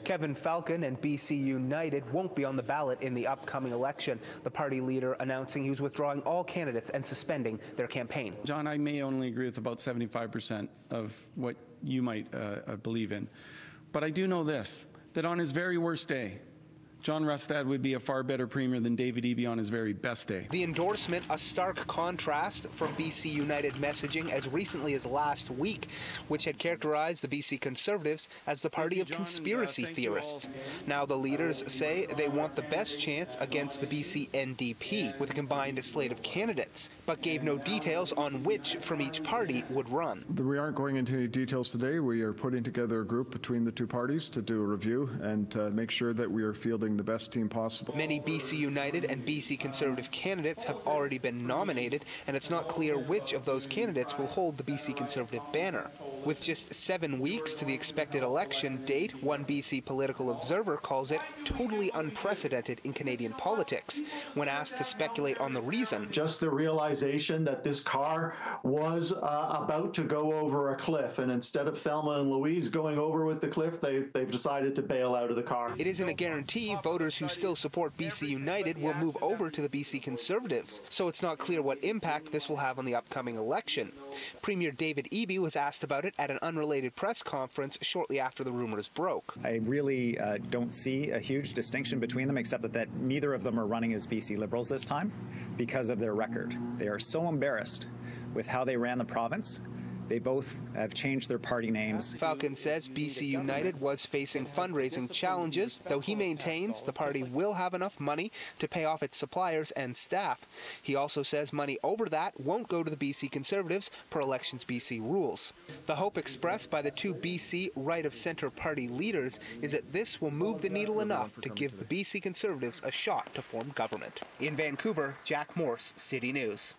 Kevin Falcon and BC United won't be on the ballot in the upcoming election. The party leader announcing he was withdrawing all candidates and suspending their campaign. John, I may only agree with about 75% of what you might believe in. But I do know this, that on his very worst day, John Rustad would be a far better premier than David Eby on his very best day. The endorsement, a stark contrast from BC United messaging as recently as last week, which had characterized the BC Conservatives as the party of conspiracy theorists. Now the leaders say they want the best chance against the BC NDP with a combined slate of candidates, but gave no details on which from each party would run. We aren't going into any details today. We are putting together a group between the two parties to do a review and make sure that we are fielding the best team possible. Many BC United and BC Conservative candidates have already been nominated, and it's not clear which of those candidates will hold the BC Conservative banner. With just 7 weeks to the expected election date, one BC political observer calls it totally unprecedented in Canadian politics. When asked to speculate on the reason, just the realization that this car was about to go over a cliff, and instead of Thelma and Louise going over with the cliff, they've decided to bail out of the car. It isn't a guarantee voters who still support BC United will move over to the BC Conservatives, so it's not clear what impact this will have on the upcoming election. Premier David Eby was asked about it at an unrelated press conference shortly after the rumors broke. I really don't see a huge distinction between them, except that neither of them are running as BC Liberals this time because of their record. They are so embarrassed with how they ran the province. They both have changed their party names. Falcon says BC United was facing fundraising challenges, though he maintains the party will have enough money to pay off its suppliers and staff. He also says money over that won't go to the BC Conservatives per Elections BC rules. The hope expressed by the two BC right-of-centre party leaders is that this will move the needle enough to give the BC Conservatives a shot to form government. In Vancouver, Jack Morse, City News.